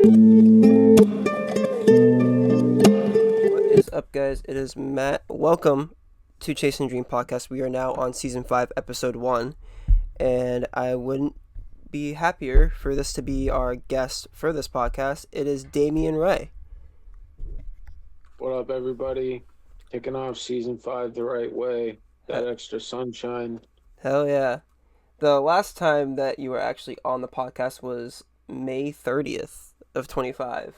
What is up, guys? It is Matt. Welcome to Chasing Dream Podcast. We are now on season 5, episode 1, and I wouldn't be happier for this to be our guest for this podcast. It is Damien Raye. What up, everybody? Kicking off season 5 the right way. He- That extra sunshine. Hell yeah. The last time that you were actually on the podcast was May 30th of 25,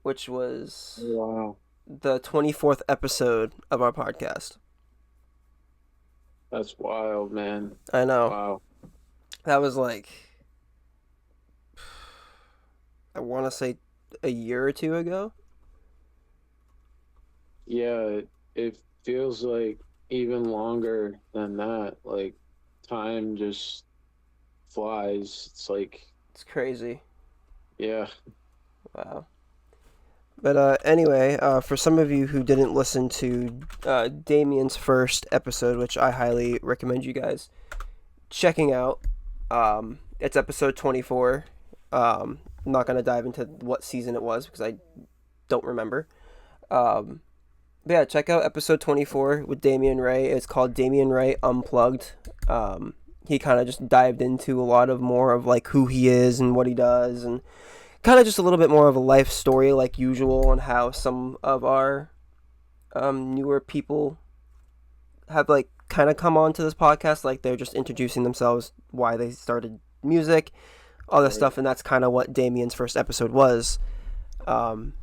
which was Wow. the 24th episode of our podcast. That's wild, man. I know. Wow. That was like, I want to say a year or two ago. Yeah, it feels like even longer than that. Like, time just flies. It's like, It's crazy. yeah. Wow. But anyway, for some of you who didn't listen to Damien's first episode, which I highly recommend you guys checking out, it's episode 24. I'm not going to dive into what season it was because I don't remember. But yeah, check out episode 24 with Damien Raye. It's called Damien Raye Unplugged. He kind of just dived into a lot of more of like who he is and what he does, and kind of just a little bit more of a life story like usual, and how some of our newer people have like kind of come on to this podcast, like they're just introducing themselves, why they started music, all this Right. stuff, and that's kind of what Damien's first episode was. Um,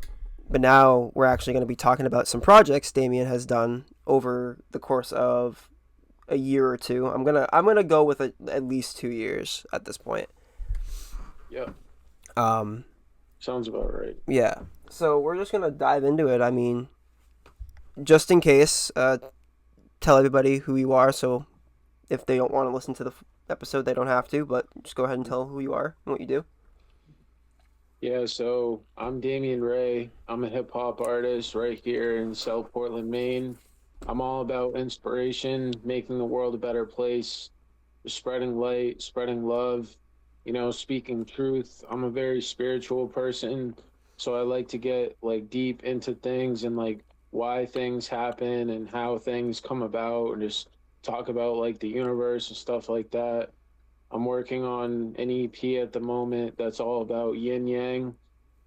but now we're actually going to be talking about some projects Damien has done over the course of a year or two. I'm gonna go with at least 2 years at this point. Yeah. Um, Sounds about right. yeah. So we're just gonna dive into it. I mean, just in case, tell everybody who you are. So if they don't want to listen to the episode, they don't have to. But just go ahead and tell who you are and what you do. Yeah, so I'm Damien Raye. I'm a hip hop artist right here in South Portland, Maine. I'm all about inspiration, making the world a better place, spreading light, spreading love, speaking truth. I'm a very spiritual person, so I like to get like deep into things and like why things happen and how things come about and just talk about like the universe and stuff like that. I'm working on an EP at the moment that's all about yin yang,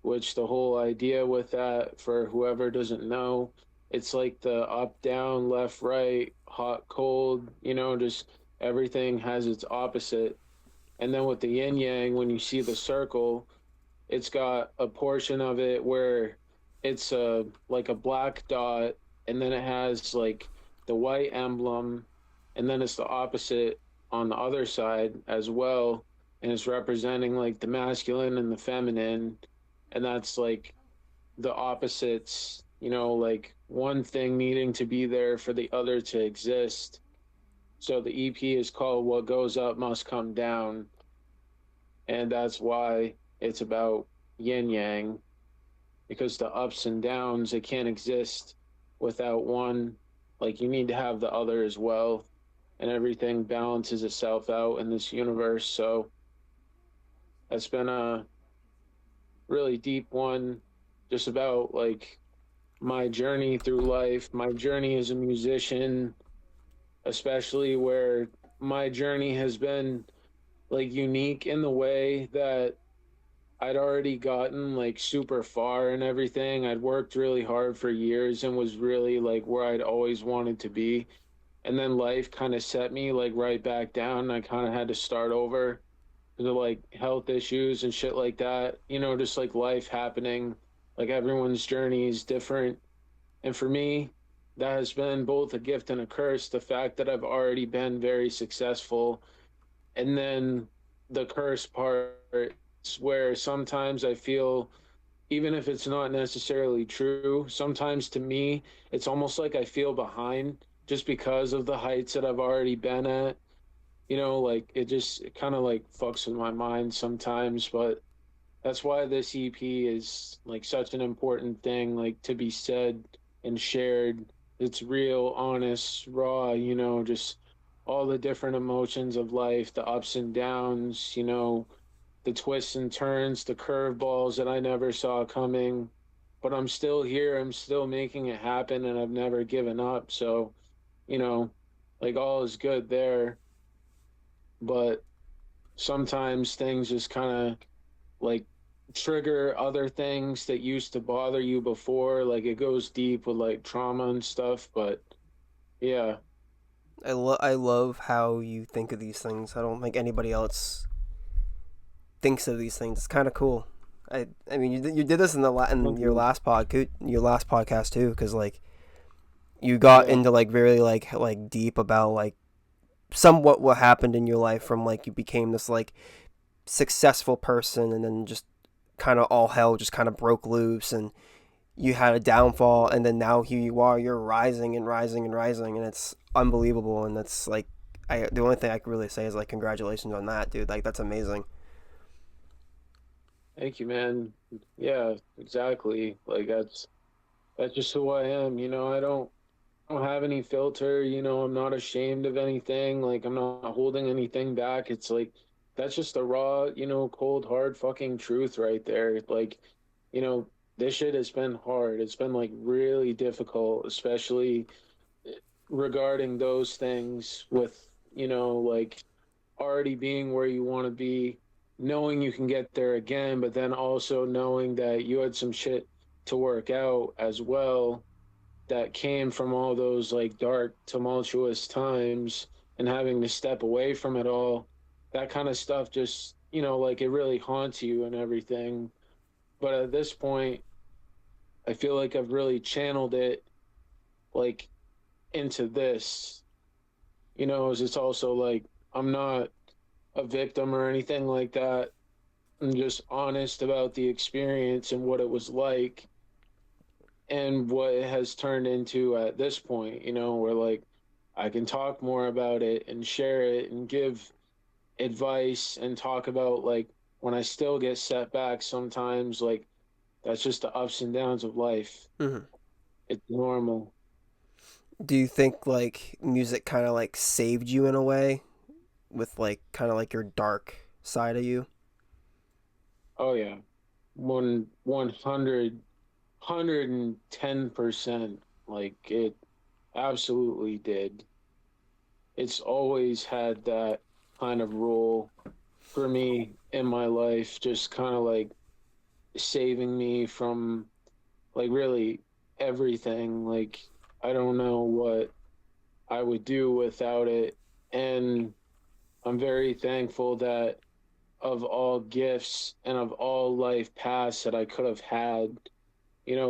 which the whole idea with that, for whoever doesn't know, it's like the up, down, left, right, hot, cold, just everything has its opposite. And then with the yin yang, when you see the circle, it's got a portion of it where it's like a black dot, and then it has like the white emblem, and then it's the opposite on the other side as well, and it's representing like the masculine and the feminine, and that's like the opposites, like one thing needing to be there for the other to exist. So the EP is called What Goes Up Must Come Down, and that's why it's about yin yang, because the ups and downs, it can't exist without one. Like you need to have the other as well, and everything balances itself out in this universe. So that's been a really deep one, just about like my journey through life, my journey as a musician, especially where my journey has been like unique in the way that I'd already gotten like super far and everything. I'd worked really hard for years and was really like where I'd always wanted to be. And then life kind of set me like right back down. I kind of had to start over because of like health issues and shit like that. Just like life happening. Like everyone's journey is different. And for me, that has been both a gift and a curse. The fact that I've already been very successful, and then the curse part is where sometimes I feel, even if it's not necessarily true, sometimes to me, it's almost like I feel behind just because of the heights that I've already been at. Like it kind of like fucks with my mind sometimes, but that's why this EP is like such an important thing, like to be said and shared. It's real, honest, raw, just all the different emotions of life, the ups and downs, the twists and turns, the curveballs that I never saw coming. But I'm still here. I'm still making it happen, and I've never given up. So, you know, like all is good there. But sometimes things just kind of like trigger other things that used to bother you before. Like it goes deep with like trauma and stuff. But yeah, I love how you think of these things. I don't think anybody else thinks of these things. It's kind of cool. I mean, you did this in in thank your you. last podcast too, because like you got Yeah. into like very like deep about like somewhat what happened in your life from like you became this like successful person, and then just kind of all hell just kind of broke loose, and you had a downfall, and then now here you are, you're rising and rising and rising, and it's unbelievable. And that's like, the only thing I can really say is like congratulations on that, dude. Like that's amazing. Thank you, man. Yeah, exactly. Like that's just who I am. I don't have any filter. I'm not ashamed of anything. Like I'm not holding anything back. It's like that's just the raw, cold, hard fucking truth right there. Like, you know, this shit has been hard. It's been like really difficult, especially regarding those things with, like already being where you want to be, knowing you can get there again, but then also knowing that you had some shit to work out as well that came from all those like dark, tumultuous times and having to step away from it all. That kind of stuff just, like it really haunts you and everything. But at this point, I feel like I've really channeled it like into this, as it's also like I'm not a victim or anything like that. I'm just honest about the experience and what it was like and what it has turned into at this point, where like I can talk more about it and share it and give advice and talk about like when I still get setbacks sometimes, like that's just the ups and downs of life. Mm-hmm. It's normal. Do you think like music kind of like saved you in a way with like kind of like your dark side of you? Oh yeah. 110%. Like it absolutely did. It's always had that kind of role for me in my life, just kind of like saving me from like really everything. Like, I don't know what I would do without it. And I'm very thankful that of all gifts and of all life paths that I could have had,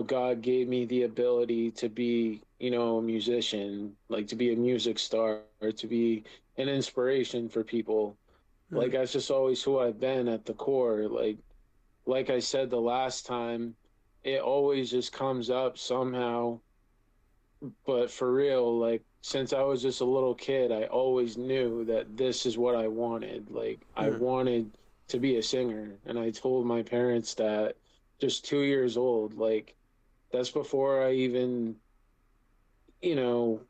God gave me the ability to be, a musician, like to be a music star, or to be an inspiration for people. Mm-hmm. Like that's just always who I've been at the core. Like I said the last time, it always just comes up somehow. But for real, like since I was just a little kid, I always knew that this is what I wanted. Like I Mm-hmm. wanted to be a singer, and I told my parents that just 2 years old. Like that's before I even, you know,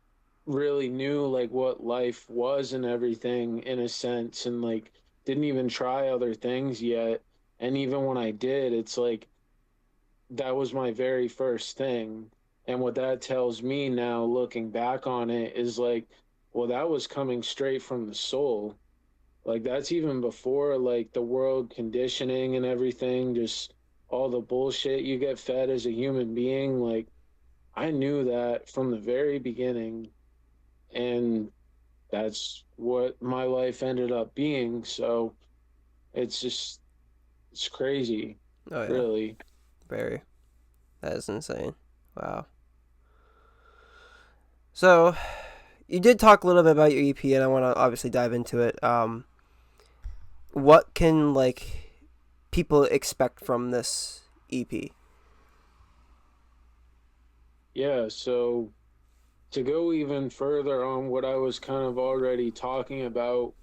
really knew like what life was and everything in a sense, and like didn't even try other things yet. And even when I did, it's like that was my very first thing. And what that tells me now, looking back on it, is like, well, that was coming straight from the soul. Like, that's even before like the world conditioning and everything, just all the bullshit you get fed as a human being. Like, I knew that from the very beginning. And that's what my life ended up being. So it's just, it's crazy, Oh yeah, really. very. That is insane. Wow. So you did talk a little bit about your EP, and I want to obviously dive into it. What can like people expect from this EP? Yeah. So to go even further on what I was kind of already talking about,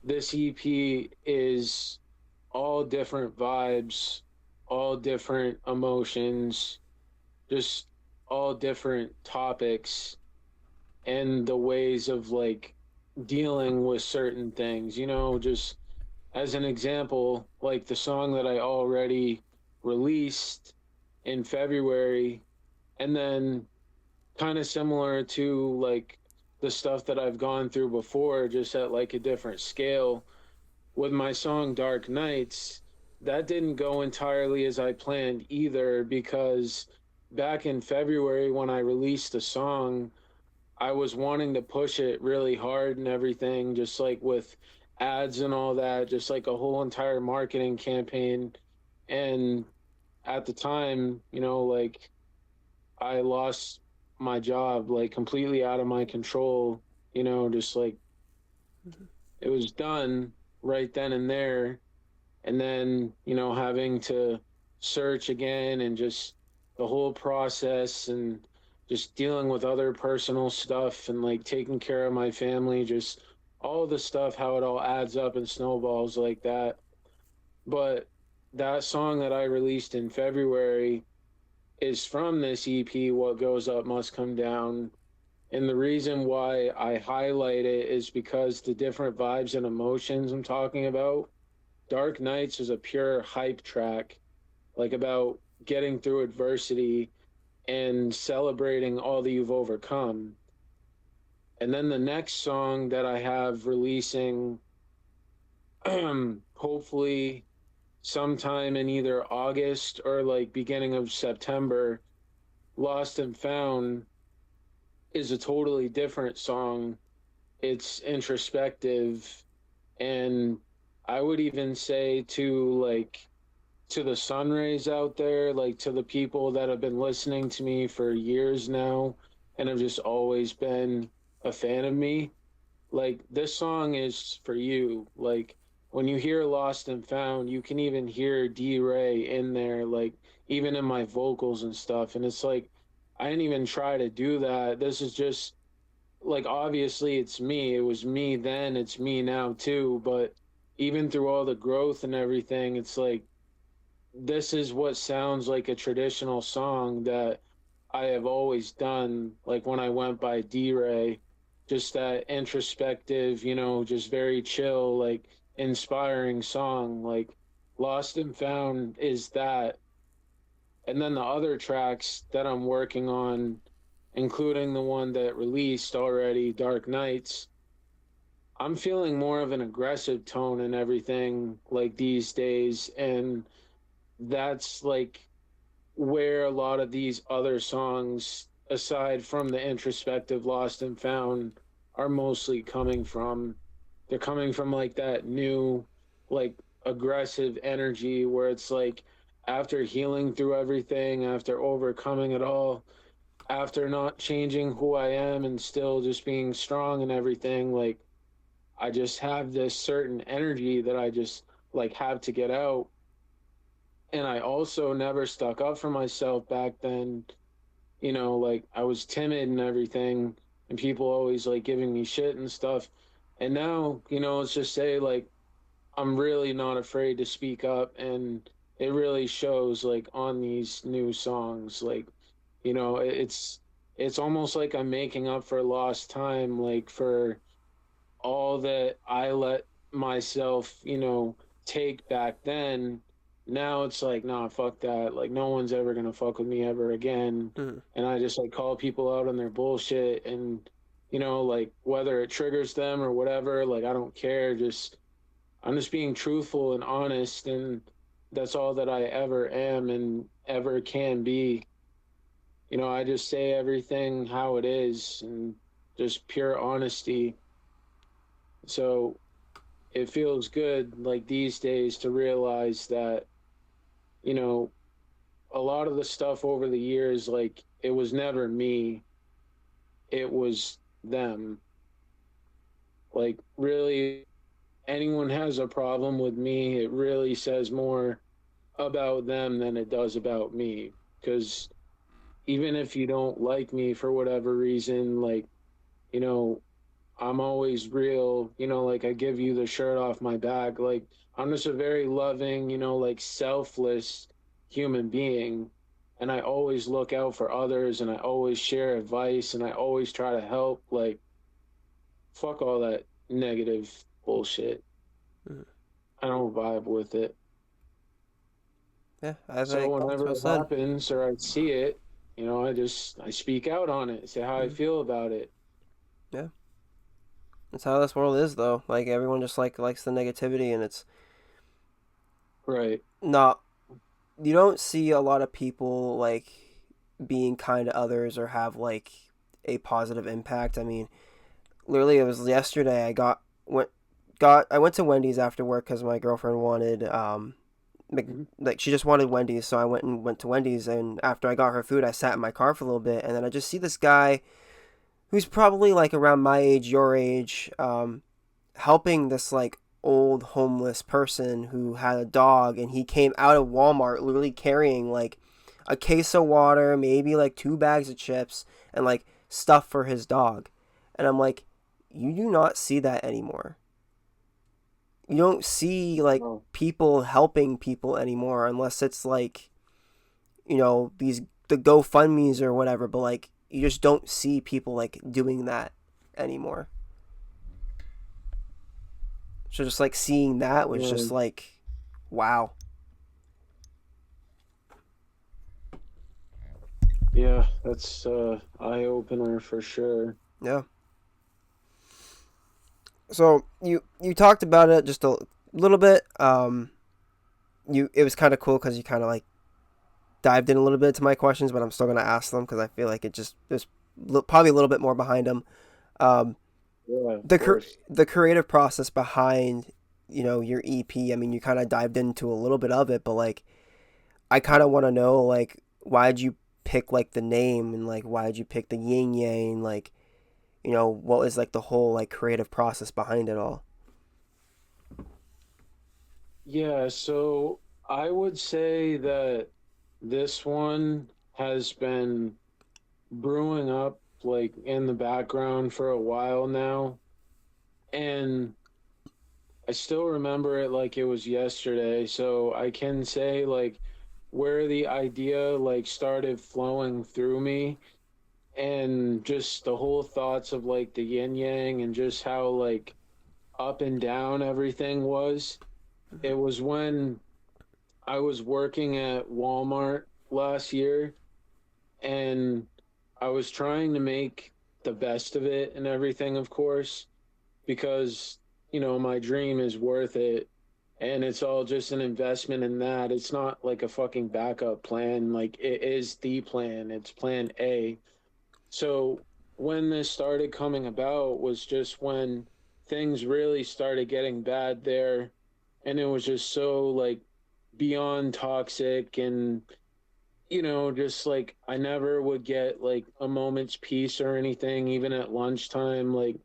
this EP is all different vibes, all different emotions, just all different topics and the ways of like dealing with certain things, just as an example, like the song that I already released in February, and then kind of similar to like the stuff that I've gone through before, just at like a different scale. With my song Dark Nights, that didn't go entirely as I planned either, because back in February when I released the song, I was wanting to push it really hard and everything, just like with ads and all that, just like a whole entire marketing campaign. And at the time, like I lost my job, like completely out of my control, just like Mhm. it was done right then and there. And then, having to search again and just the whole process and just dealing with other personal stuff and like taking care of my family, just all the stuff, how it all adds up and snowballs like that. But that song that I released in February is from this EP, What Goes Up Must Come Down. And the reason why I highlight it is because the different vibes and emotions I'm talking about. Dark Nights is a pure hype track, like about getting through adversity and celebrating all that you've overcome. And then the next song that I have releasing, hopefully sometime in either August or like beginning of September, Lost and Found, is a totally different song. It's introspective, and I would even say to the sun rays out there, like to the people that have been listening to me for years now and have just always been a fan of me, like this song is for you. Like when you hear Lost and Found, you can even hear D Ray in there, like even in my vocals and stuff. And it's like, I didn't even try to do that. This is just like, obviously it's me. It was me then, it's me now too. But even through all the growth and everything, it's like, this is what sounds like a traditional song that I have always done, like when I went by D Ray, just that introspective, just very chill, like inspiring song. Like Lost and Found is that. And then the other tracks that I'm working on, including the one that released already, Dark Nights, I'm feeling more of an aggressive tone and everything like these days. And that's like where a lot of these other songs, aside from the introspective Lost and Found, are mostly coming from. They're coming from like that new, like aggressive energy where it's like after healing through everything, after overcoming it all, after not changing who I am and still just being strong and everything, like I just have this certain energy that I just like have to get out. And I also never stuck up for myself back then. Like I was timid and everything, and people always like giving me shit and stuff. And now, let's just say like I'm really not afraid to speak up, and it really shows like on these new songs. Like, it's almost like I'm making up for lost time, like for all that I let myself, take back then. Now it's like, nah, fuck that. Like, no one's ever gonna fuck with me ever again. Mhm. And I just like call people out on their bullshit, and, like whether it triggers them or whatever, like, I don't care. I'm just being truthful and honest. And that's all that I ever am and ever can be. I just say everything how it is and just pure honesty. So, it feels good like these days to realize that, you know, a lot of the stuff over the years, like it was never me, it was them. Like, really, anyone has a problem with me, it really says more about them than it does about me. Because even if you don't like me for whatever reason, like, you know, I'm always real, like I give you the shirt off my back. Like I'm just a very loving, like selfless human being. And I always look out for others and I always share advice and I always try to help. Like, fuck all that negative bullshit. Mhm. I don't vibe with it. Yeah, I So think that's whenever well it said. happens or I see it, I speak out on it, say how I Mm, feel about it. yeah, that's how this world is, though. Like everyone just likes the negativity, and it's Right. not. You don't see a lot of people like being kind to others or have like a positive impact. I mean, literally, it was yesterday. I went to Wendy's after work because my girlfriend wanted Mhm. like she just wanted Wendy's, so I went to Wendy's, and after I got her food, I sat in my car for a little bit, and then I just see this guy who's probably like around my age, your age, helping this like old homeless person who had a dog, and he came out of Walmart literally carrying like a case of water, maybe like 2 bags of chips, and like stuff for his dog, and I'm like, you do not see that anymore. You don't see like Oh, people helping people anymore unless it's like these the GoFundmes or whatever, but like you just don't see people like doing that anymore. So just like seeing that was yeah, just like, wow. yeah, that's eye opener for sure. Yeah. So you talked about it just a little bit. You it was kind of cool because you kind of like dived in a little bit to my questions, but I'm still gonna ask them because I feel like it just there's probably a little bit more behind them. Um, Yeah, of course. the creative process behind your EP. I mean, you kind of dived into a little bit of it, but like I kind of want to know like why did you pick like the name and like why did you pick the yin yang, like what was like the whole like creative process behind it all. Yeah, so I would say that this one has been brewing up like in the background for a while now. And I still remember it like it was yesterday. So I can say like where the idea like started flowing through me and just the whole thoughts of like the yin yang and just how like up and down everything was. It was when I was working at Walmart last year and I was trying to make the best of it and everything, of course, because, my dream is worth it. And it's all just an investment in that. It's not like a fucking backup plan. Like it is the plan, it's plan A. So when this started coming about was just when things really started getting bad there. And it was just so like beyond toxic and just like I never would get like a moment's peace or anything, even at lunchtime. Like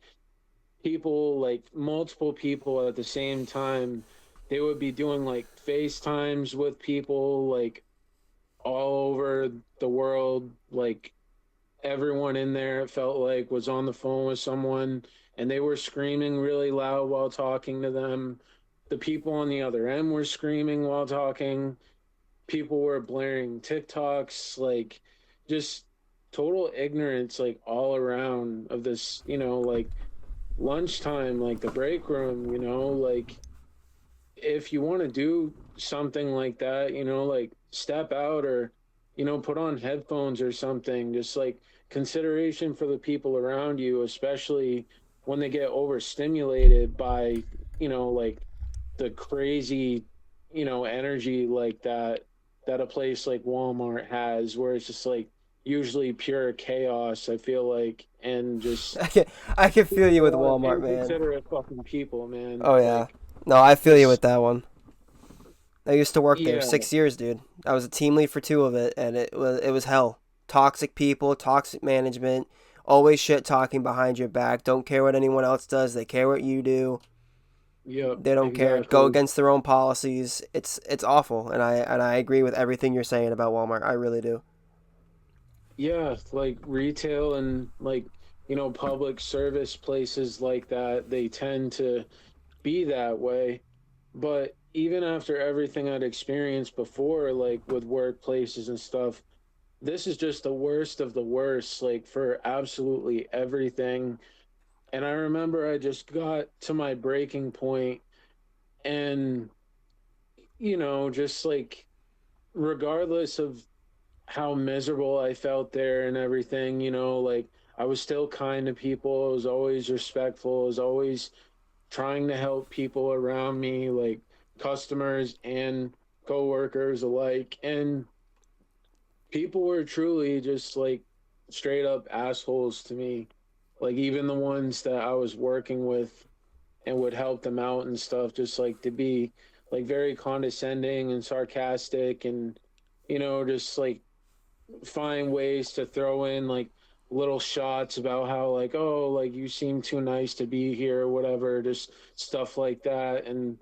people, like multiple people at the same time, they would be doing like FaceTimes with people like all over the world. Like everyone in there, it felt like, was on the phone with someone and they were screaming really loud while talking to them. The people on the other end were screaming while talking, people were blaring TikToks, like just total ignorance, like all around of this, like lunchtime, like the break room, like if you want to do something like that, like step out or, put on headphones or something, just like consideration for the people around you, especially when they get overstimulated by, like the crazy, energy like that a place like Walmart has, where it's just like usually pure chaos, I feel like, and just I can I can feel you with people are Walmart, man. inconsiderate fucking people, man. Oh yeah. Like No, I feel you with just that one. I used to work there yeah, 6 years, dude. I was a team lead for 2 of it, and it was hell. Toxic people, toxic management, always shit talking behind your back. Don't care what anyone else does. They care what you do. yep, They don't care. Go exactly. against their own policies. It's awful, and I agree with everything you're saying about Walmart. I really do. Yeah, like retail and like, public service places like that, they tend to be that way. But even after everything I'd experienced before, like with workplaces and stuff, this is just the worst of the worst, like for absolutely everything. And I remember I just got to my breaking point And, just like, regardless of how miserable I felt there and everything, like, I was still kind to people. I was always respectful. I was always trying to help people around me, like customers and coworkers alike. And people were truly just like straight up assholes to me. Like, even the ones that I was working with and would help them out and stuff, just like to be like very condescending and sarcastic, and just like find ways to throw in like little shots about how, like, oh, like, you seem too nice to be here or whatever, just stuff like that. And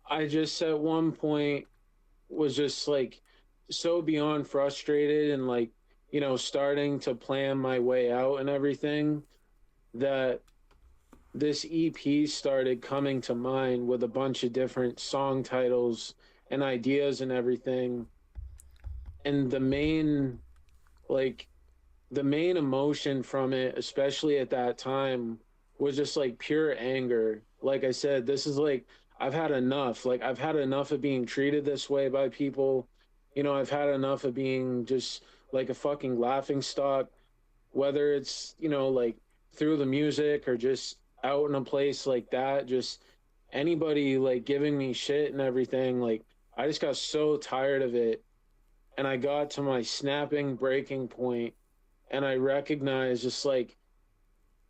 I just at one point was just like so beyond frustrated and like, starting to plan my way out and everything, that this EP started coming to mind with a bunch of different song titles and ideas and everything. And like the main emotion from it, especially at that time, was just like pure anger. Like I said, this is like, I've had enough. Like, I've had enough of being treated this way by people. I've had enough of being just like a fucking laughing stock, whether it's, like through the music or just out in a place like that, just anybody like giving me shit and everything. Like, I just got so tired of it. And I got to my snapping breaking point, and I recognized just like,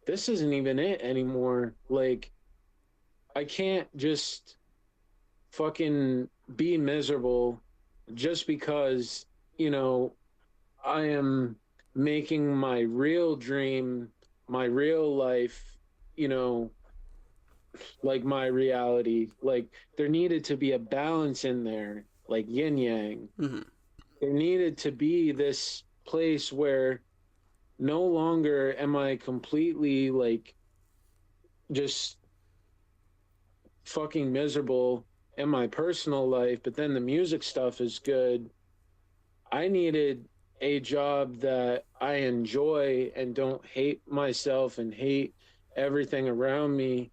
this isn't even it anymore. Like, I can't just fucking be miserable just because, you know, I am making my real dream, my real life, you know, like my reality. Like, there needed to be a balance in there, like yin yang. Mm-hmm. There needed to be this place where no longer am I completely like just fucking miserable in my personal life, but then the music stuff is good. I needed a job that I enjoy and don't hate myself and hate everything around me,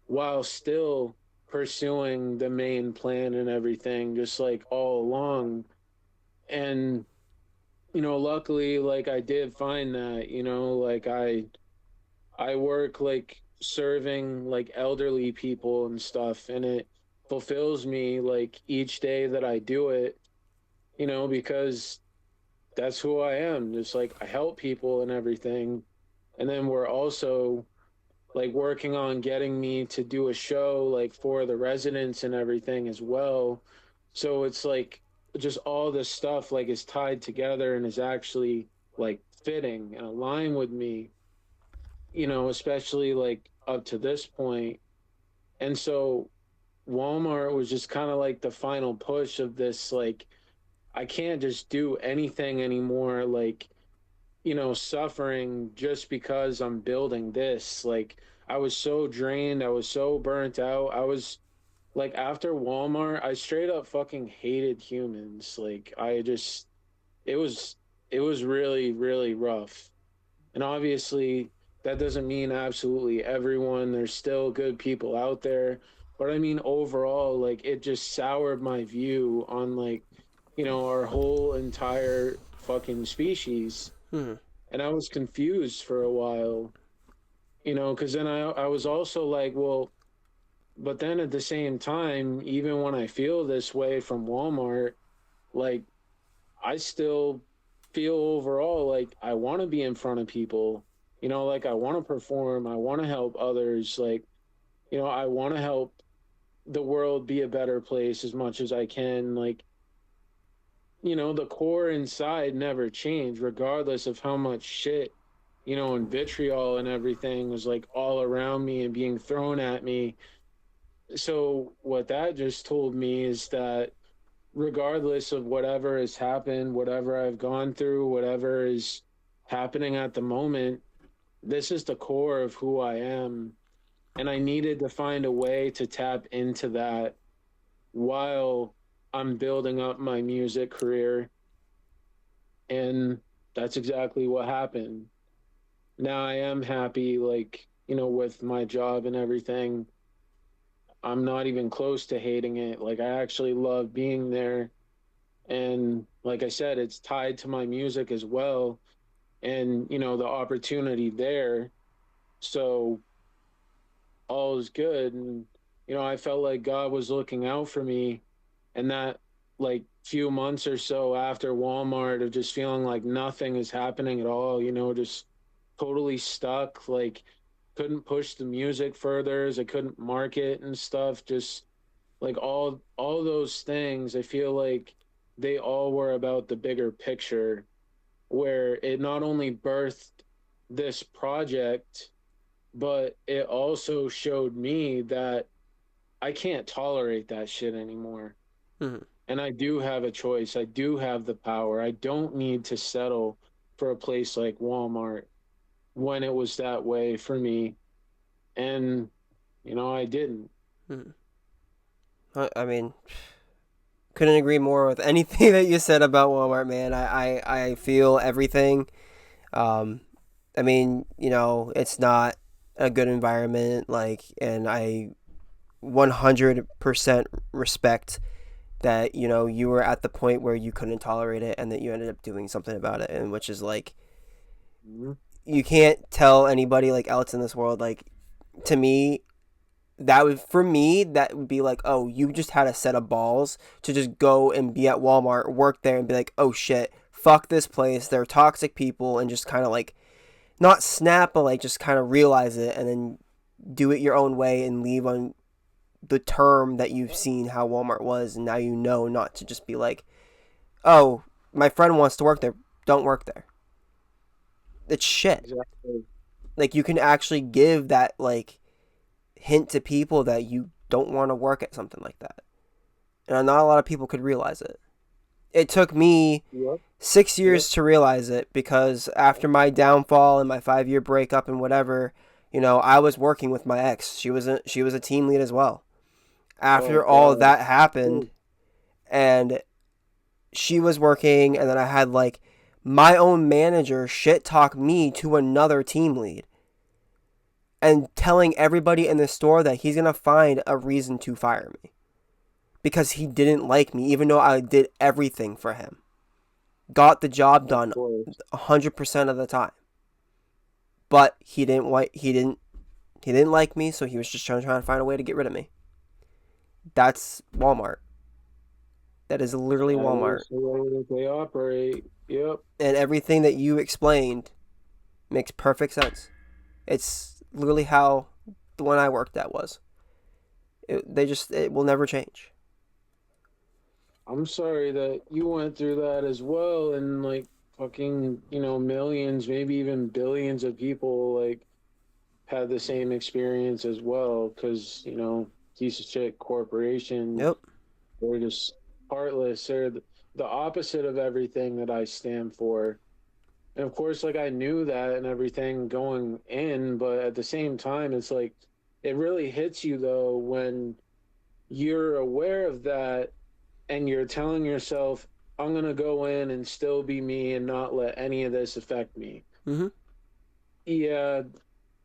while still pursuing the main plan and everything, just like all along. And, luckily, like, I did find that, like, I work like serving like elderly people and stuff, and it fulfills me like each day that I do it, because that's who I am. Just like, I help people and everything. And then we're also like working on getting me to do a show like for the residents and everything as well. So it's like just all this stuff like is tied together and is actually like fitting and aligned with me, especially like up to this point. And so Walmart was just kind of like the final push of this, like, I can't just do anything anymore, like, suffering just because I'm building this. Like, I was so drained, I was so burnt out. I was like, after Walmart, I straight up fucking hated humans. Like, it was it was really, really rough. And obviously, that doesn't mean absolutely everyone. There's still good people out there. But I mean, overall, like, it just soured my view on, like, our whole entire fucking species. Mm-hmm. And I was confused for a while, because then I was also like, well, but then at the same time, even when I feel this way from Walmart, like, I still feel overall like I want to be in front of people, like, I want to perform, I want to help others, like, I want to help the world be a better place as much as I can. Like, the core inside never changed, regardless of how much shit, and vitriol and everything was like all around me and being thrown at me. So, what that just told me is that regardless of whatever has happened, whatever I've gone through, whatever is happening at the moment, this is the core of who I am. And I needed to find a way to tap into that while I'm building up my music career. And that's exactly what happened. Now I am happy, like, with my job and everything. I'm not even close to hating it. Like I actually love being there. And like I said, it's tied to my music as well. And, the opportunity there. So all is good. And, I felt like God was looking out for me. And that, like, few months or so after Walmart of just feeling like nothing is happening at all, just totally stuck. Like, couldn't push the music further as I couldn't market and stuff. Just like all those things, I feel like they all were about the bigger picture, where it not only birthed this project, but it also showed me that I can't tolerate that shit anymore. Mm-hmm. And I do have a choice. I do have the power. I don't need to settle for a place like Walmart when it was that way for me. And, I didn't. Mm-hmm. I mean, couldn't agree more with anything that you said about Walmart, man. I feel everything. Um, I mean, it's not a good environment, like, and I 100% respect that, you were at the point where you couldn't tolerate it and that you ended up doing something about it, and which is like, Mhm. you can't tell anybody like else in this world, like, to me, that would for me that would be like, oh, you just had a set of balls to just go and be at Walmart, work there, and be like, oh shit, fuck this place, they're toxic people, and just kind of like not snap, but like just kind of realize it, and then do it your own way and leave on the term that you've seen how Walmart was, and now you know not to just be like, oh, my friend wants to work there, don't work there. It's shit. Exactly. Like, you can actually give that like hint to people that you don't want to work at something like that, and not a lot of people could realize it. It took me Yep. six Yep. years to realize it, because after my downfall and my 5 year breakup and whatever, I was working with my ex. She was a team lead as well. Oh After all God. that happened, Ooh. and she was working, and then I had like my own manager shit talk me to another team lead and telling everybody in the store that he's gonna find a reason to fire me because he didn't like me, even though I did everything for him, got the job Of done course. 100% of the time. But he didn't like me, so he was just trying to find a way to get rid of me. That's Walmart. That is literally That Walmart. is the way that they operate. Yep. And everything that you explained makes perfect sense. It's literally how the one I worked at was. It will never change. I'm sorry that you went through that as well, and like fucking, millions, maybe even billions of people like had the same experience as well. Because piece of shit corporations, Yep. they're just heartless. They're the opposite of everything that I stand for. And of course, like I knew that and everything going in, but at the same time, it's like it really hits you though when you're aware of that and you're telling yourself, I'm going to go in and still be me and not let any of this affect me. Mm-hmm. Yeah,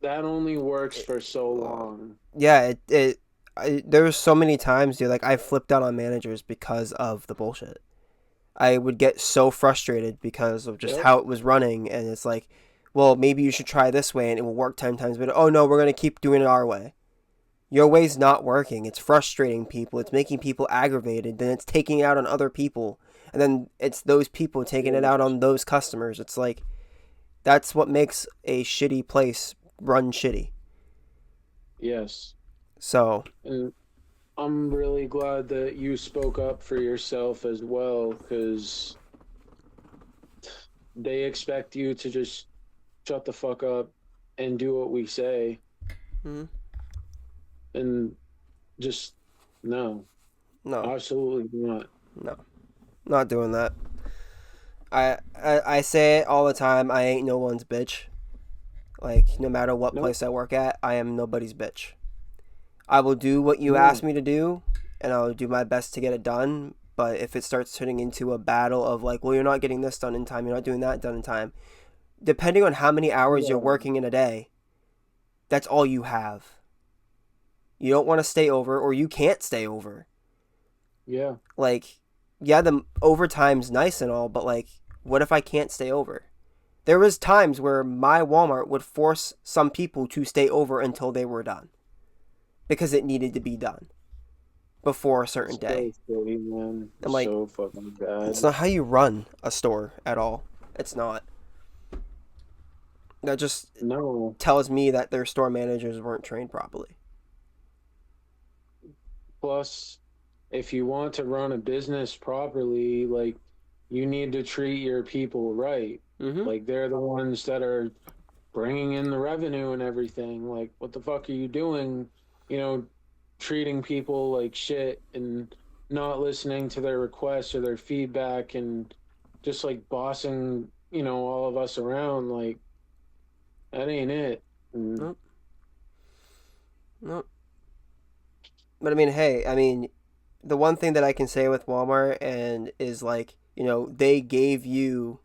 that only works for so Uh, long. yeah. There was so many times, dude. Like, I flipped out on managers because of the bullshit. I would get so frustrated because of just Yep. how it was running, and it's like, well, maybe you should try this way, and it will work 10 times better. Oh no, we're gonna keep doing it our way. Your way's not working. It's frustrating people. It's making people aggravated. Then it's taking it out on other people, and then it's those people taking it out Yes. on those customers. It's like, that's what makes a shitty place run shitty. Yes. So, And I'm really glad that you spoke up for yourself as well because they expect you to just shut the fuck up and do what we say mm, and just no, no, absolutely not. no, not doing that. I say it all the time. I ain't no one's bitch. Like, no matter what Nope. place I work at, I am nobody's bitch. I will do what you ask No. me to do, and I'll do my best to get it done. But if it starts turning into a battle of like, well, you're not getting this done in time, you're not doing that done in time, depending on how many hours you're Yeah. working in a day, that's all you have. You don't want to stay over, or you can't stay over. Yeah. Like, yeah, the overtime's nice and all, but like, what if I can't stay over? There was times where my Walmart would force some people to stay over until they were done because it needed to be done before a certain It's day. so silly, man. I'm It's like, so fucking it's bad. not how you run a store at all. It's not. That just No. tells me that their store managers weren't trained properly. Plus, if you want to run a business properly, like you need to treat your people right. Mm-hmm. Like they're the ones that are bringing in the revenue and everything. Like, what the fuck are you doing? You know, treating people like shit and not listening to their requests or their feedback and just like bossing, all of us around. Like, that ain't it. And Nope. Nope. But I mean, hey, I mean, the one thing that I can say with Walmart and is like, they gave you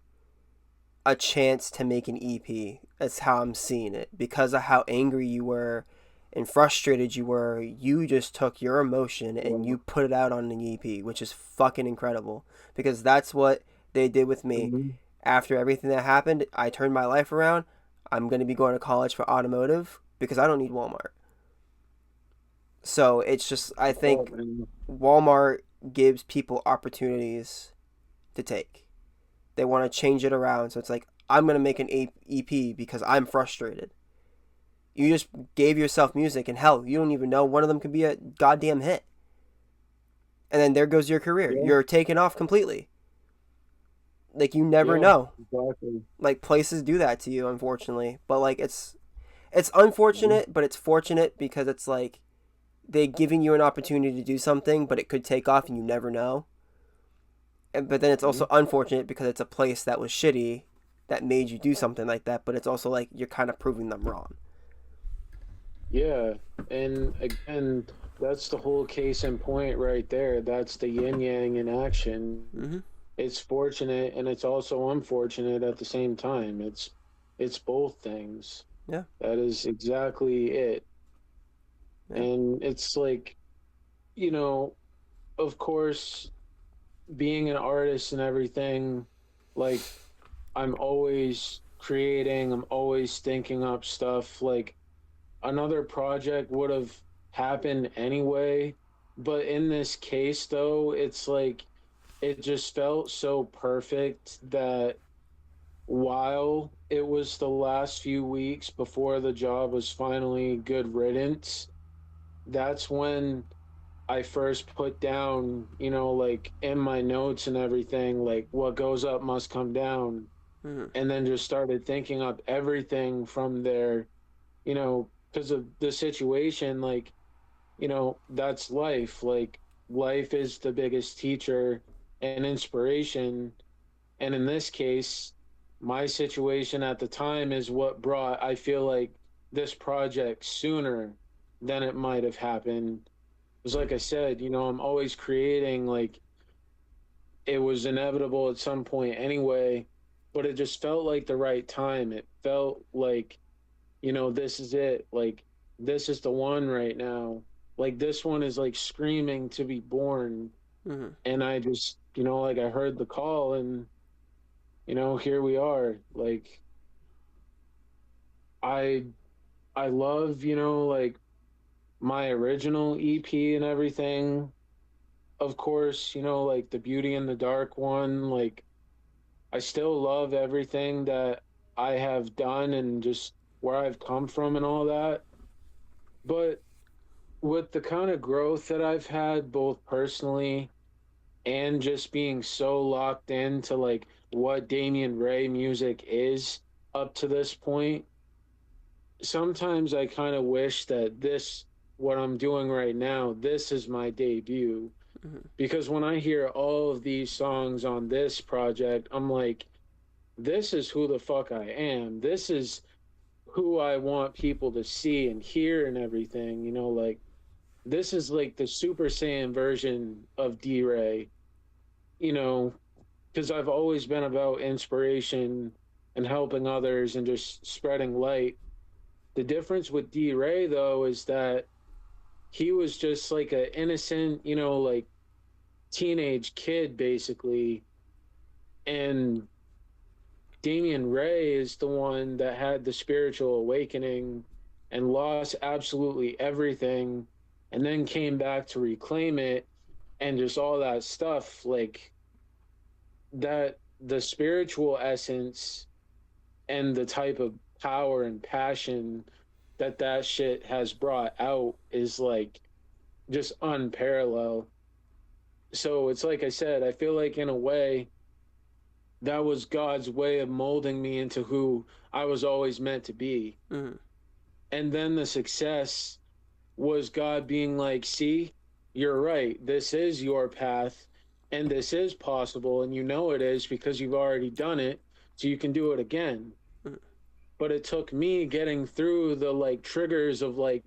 a chance to make an EP. That's how I'm seeing it. Because of how angry you were and frustrated you were, you just took your emotion and yeah. you put it out on an EP, which is fucking incredible. Because that's what they did with me. Mhm. After everything that happened, I turned my life around. I'm going to be going to college for automotive because I don't need Walmart. So it's just, I Oh, think man. Walmart gives people opportunities to take. They want to change it around. So it's like, I'm going to make an EP because I'm frustrated. You just gave yourself music, and hell, you don't even know one of them could be a goddamn hit. And then there goes your career. Yeah, You're taken off completely. Like, you never yeah, know. exactly. Like, places do that to you, unfortunately. But, like, it's Mhm. unfortunate, but it's fortunate because it's like they're giving you an opportunity to do something, but it could take off and you never know. But then it's also Mhm. unfortunate because it's a place that was shitty that made you do something like that, but it's also like you're kind of proving them wrong. Yeah, and again, that's the whole case in point right there. That's the yin yang in action. Mm-hmm. It's fortunate and it's also unfortunate at the same time. It's both things. Yeah. That is exactly it. Yeah. And it's like, you know, of course, being an artist and everything, like I'm always creating, I'm always thinking up stuff. Like another project would have happened anyway. But in this case, though, it's like it just felt so perfect that while it was the last few weeks before the job was finally good riddance, that's when I first put down, like in my notes and everything, like what goes up must come down. Mm-hmm. And then just started thinking up everything from there, because of the situation. Like, that's life. Like, life is the biggest teacher and inspiration. And in this case, my situation at the time is what brought, I feel like, this project sooner than it might have happened. Because, like I said, I'm always creating, like, it was inevitable at some point anyway, but it just felt like the right time. It felt like, this is it. Like, this is the one right now. Like, this one is like screaming to be born. Mm-hmm. And I just, like I heard the call and, here we are. Like, I, I love, like my original EP and everything. Of course, like the Beauty in the Dark one. Like, I still love everything that I have done and just where I've come from and all that. But with the kind of growth that I've had, both personally and just being so locked into like what Damien Raye music is up to this point, sometimes I kind of wish that what I'm doing right now, this is my debut. Mm-hmm. Because when I hear all of these songs on this project, I'm like, this is who the fuck I am. This is who I want people to see and hear and everything. Like this is like the Super Saiyan version of D Ray, you know, because I've always been about inspiration and helping others and just spreading light. The difference with D Ray, though, is that he was just like a innocent, like teenage kid basically. And Damien Raye is the one that had the spiritual awakening and lost absolutely everything and then came back to reclaim it and just all that stuff like that. The spiritual essence and the type of power and passion that shit has brought out is like just unparalleled. So it's like I said, I feel like in a way that was God's way of molding me into who I was always meant to be. Mm-hmm. And then the success was God being like, see, you're right. This is your path and this is possible. And you know it is because you've already done it. So you can do it again. But it took me getting through the like triggers of like,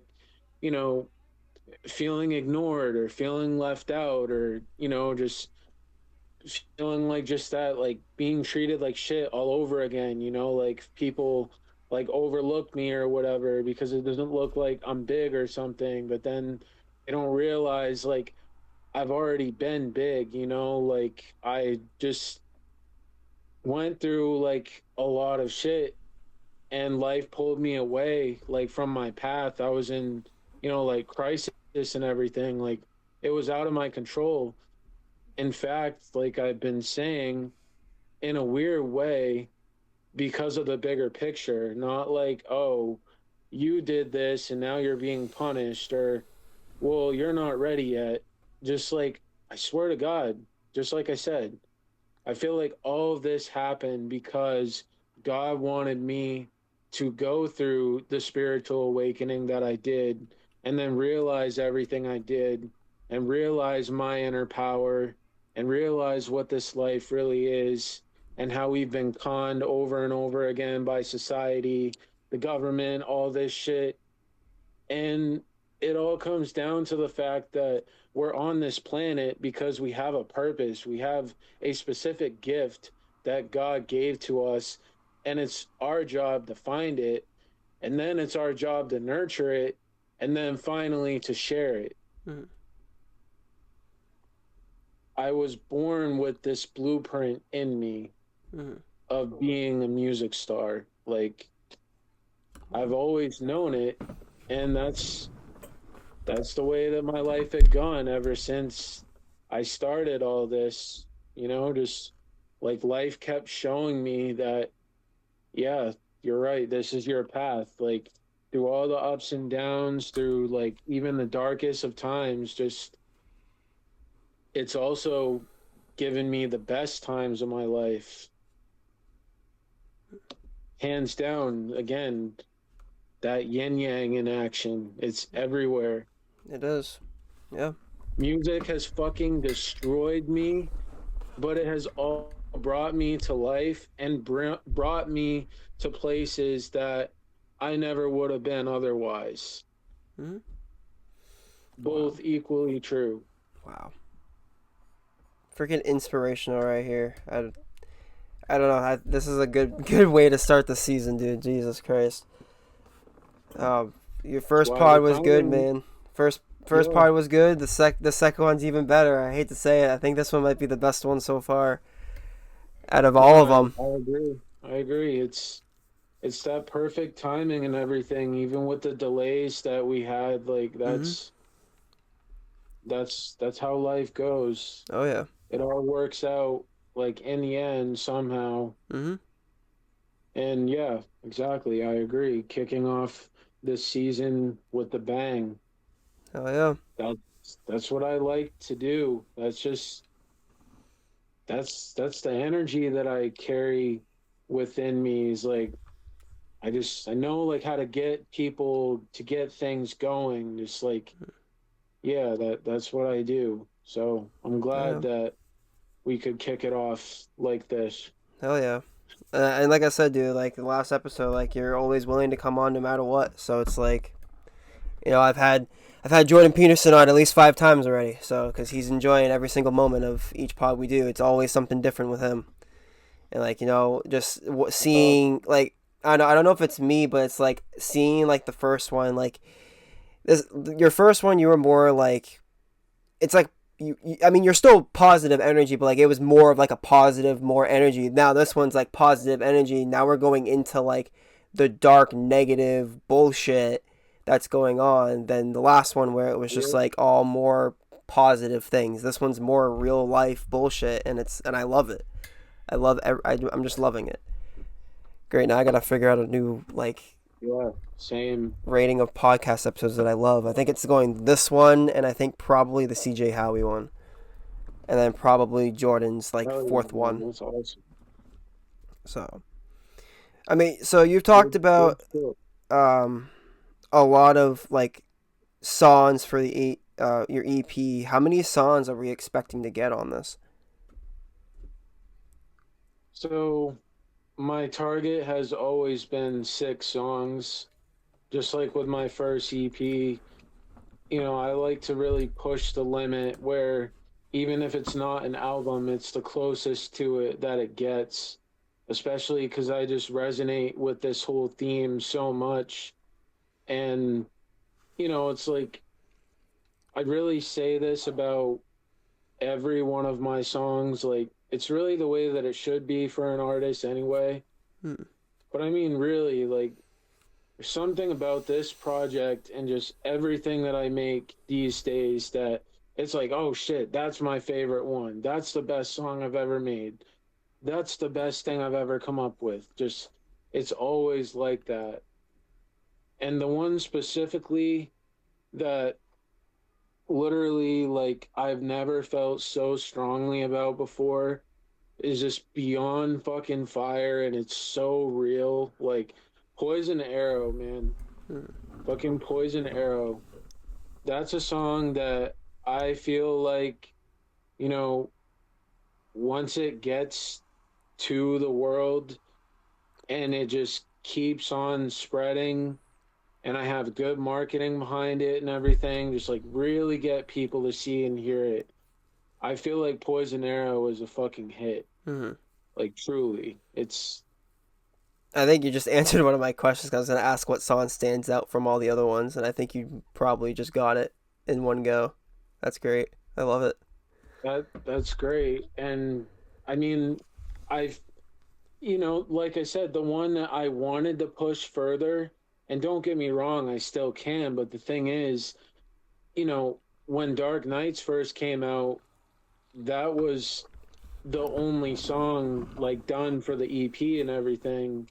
you know, feeling ignored or feeling left out or, just feeling like just that, like being treated like shit all over again, like people like overlook me or whatever because it doesn't look like I'm big or something, but then they don't realize like I've already been big, like I just went through like a lot of shit and life pulled me away like from my path. I was in, like crisis and everything. Like it was out of my control. In fact, like I've been saying, in a weird way, because of the bigger picture, not like, oh, you did this and now you're being punished, or, well, you're not ready yet. Just like, I swear to God, just like I said, I feel like all of this happened because God wanted me to go through the spiritual awakening that I did and then realize everything I did and realize my inner power and realize what this life really is and how we've been conned over and over again by society, the government, all this shit. And it all comes down to the fact that we're on this planet because we have a purpose. We have a specific gift that God gave to us, and it's our job to find it. And then it's our job to nurture it, and then finally to share it. Mm-hmm. I was born with this blueprint in me Mm-hmm. of being a music star. Like, I've always known it, and that's the way that my life had gone ever since I started all this, just like life kept showing me that, yeah, you're right. This is your path. Like through all the ups and downs, through like even the darkest of times, just it's also given me the best times of my life. Hands down, again, that yin yang in action. It's everywhere. It is. Yeah. Music has fucking destroyed me, but it has all brought me to life and brought me to places that I never would have been otherwise. Mm-hmm. Wow. Both equally true. Wow. Freaking inspirational right here. I don't know. This is a good way to start the season, dude. Jesus Christ. Your That's first why pod we're was good, finding, man. First yeah, pod was good. The second one's even better. I hate to say it. I think this one might be the best one so far out of no, all of them. I agree. I agree. It's that perfect timing and everything, even with the delays that we had. Like Mm-hmm. that's how life goes. Oh yeah. It all works out like in the end somehow. Mm-hmm. And yeah, exactly. I agree. Kicking off this season with the bang. Oh yeah. That's what I like to do. That's the energy that I carry within me is like I know like how to get people to get things going. Just like yeah, that's what I do. So I'm Oh yeah. glad that we could kick it off like this. Hell yeah. And like I said, dude, like the last episode, like you're always willing to come on no matter what. So it's like, I've had Jordan Peterson on at least 5 times already. So because he's enjoying every single moment of each pod we do, it's always something different with him. And like just Uh, seeing like I don't know if it's me, but it's like seeing like the first one, like This your first one, you were more like it's like I mean, you're still positive energy, but like it was more of like a positive, more energy. Now this one's like positive energy. Now we're going into like the dark, negative bullshit that's going on than the last one where it was just Yeah. like all more positive things. This one's more real life bullshit, and I love it. I'm just loving it. Great. Now I gotta figure out a new like Yeah, same. rating of podcast episodes that I love. I think it's going this one, and I think probably the CJ Howie one, and then probably Jordan's like Oh yeah, fourth man, one. that's awesome. So I mean, so you've talked Good, good about shit. um a lot of like songs for the your EP. How many songs are we expecting to get on this? So my target has always been 6 songs, just like with my first EP. I like to really push the limit where even if it's not an album, it's the closest to it that it gets, especially because I just resonate with this whole theme so much. And, it's like I really say this about every one of my songs. Like, it's really the way that it should be for an artist anyway. Hmm. But I mean, really, like, there's something about this project and just everything that I make these days that it's like, oh shit, that's my favorite one. That's the best song I've ever made. That's the best thing I've ever come up with. Just, it's always like that. And the one specifically that literally, like, I've never felt so strongly about before is just beyond fucking fire and it's so real. Like, Poison Arrow, man. Fucking Poison Arrow. That's a song that I feel like, you know, once it gets to the world and it just keeps on spreading and I have good marketing behind it and everything, just like really get people to see and hear it. I feel like Poison Arrow is a fucking hit. Hmm. Like truly. It's I think you just answered one of my questions. I was gonna ask what song stands out from all the other ones, and I think you probably just got it in one go. That's great. I love it. that's great. And I mean, I've like I said, the one that I wanted to push further, and don't get me wrong, I still can, but the thing is, when Dark Knights first came out, that was the only song like done for the EP and everything.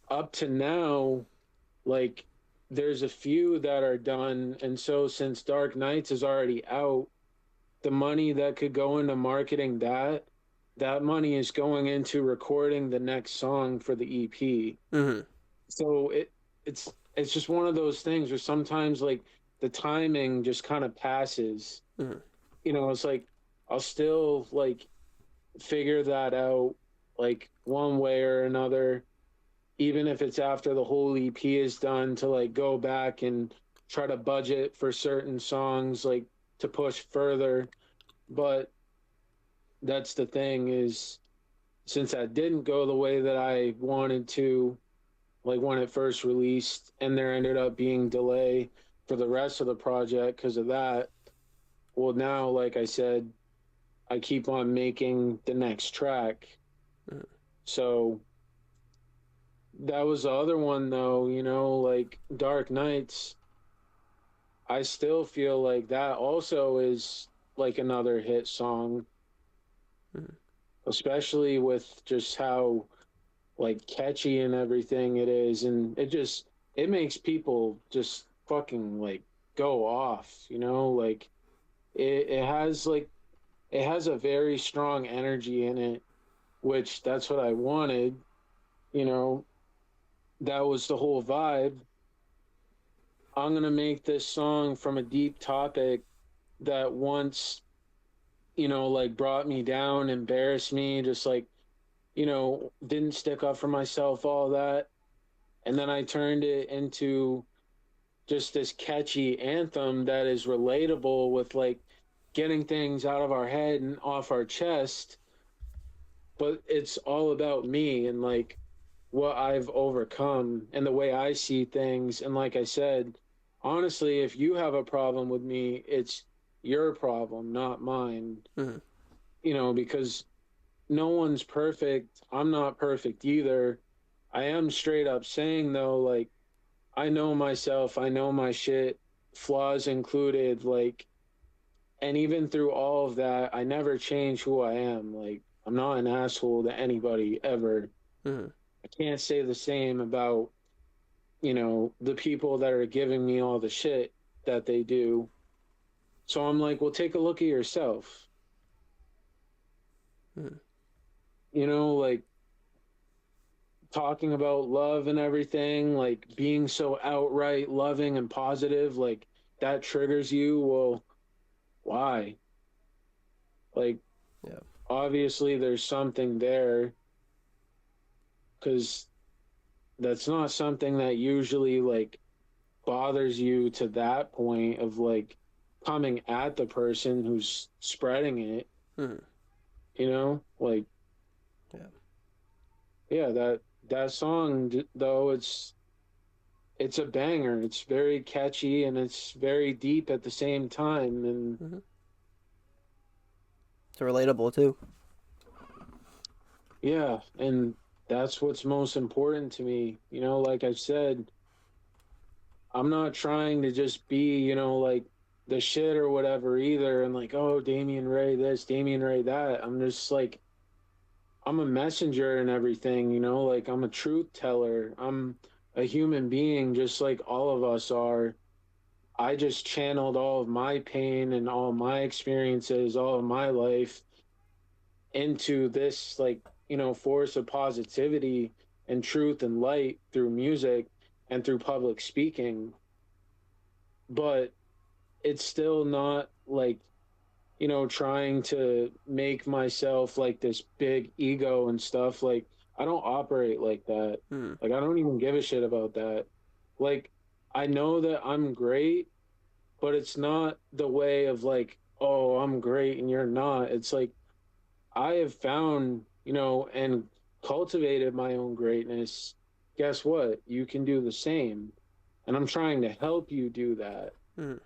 Up to now, like there's a few that are done, and so since Dark Knights is already out, the money that could go into marketing that money is going into recording the next song for the EP. Hmm. So it's just one of those things where sometimes like the timing just kind of passes. Hmm. It's like I'll still like figure that out like one way or another, even if it's after the whole EP is done, to like go back and try to budget for certain songs like to push further. But that's the thing is since that didn't go the way that I wanted to, like when it first released, and there ended up being delay for the rest of the project because of that. Well, now, like I said, I keep on making the next track. So that was the other one, though, like Dark Nights. I still feel like that also is like another hit song, especially with just how like catchy and everything it is, and it makes people just fucking like go off, like it has like it has a very strong energy in it, which that's what I wanted, you know that was the whole vibe. I'm gonna make this song from a deep topic that once like brought me down, embarrassed me, just like didn't stick up for myself, all that, and then I turned it into just this catchy anthem that is relatable with like getting things out of our head and off our chest, but it's all about me and like what I've overcome and the way I see things. And like I said, honestly, if you have a problem with me, it's your problem, not mine. Mm-hmm. Because no one's perfect. I'm not perfect either. I am straight up saying though, like, I know myself, I know my shit, flaws included, like, and even through all of that, I never change who I am. Like, I'm not an asshole to anybody ever. Mm-hmm. I can't say the same about, the people that are giving me all the shit that they do. So I'm like, well, take a look at yourself. Mm-hmm. Like talking about love and everything, like being so outright loving and positive, like that triggers you. Well, why? Like, Yeah. obviously, there's something there because that's not something that usually like bothers you to that point of like coming at the person who's spreading it, Mm-hmm. like, Yeah. yeah, that song though, it's a banger. It's very catchy and it's very deep at the same time. And Mm-hmm. It's relatable too. yeah, and that's what's most important to me. Like I said, I'm not trying to just be, like the shit or whatever either. And like, oh, Damien Raye this, Damien Raye that. I'm just like, I'm a messenger and everything, like I'm a truth teller. I'm a human being just like all of us are. I just channeled all of my pain and all of my experiences, all of my life into this like, force of positivity and truth and light through music and through public speaking. But it's still not like, trying to make myself like this big ego and stuff. Like, I don't operate like that. Mm-hmm. Like, I don't even give a shit about that. Like, I know that I'm great, but it's not the way of like, oh, I'm great and you're not. It's like, I have found, and cultivated my own greatness. Guess what? You can do the same. And I'm trying to help you do that. Mm-hmm.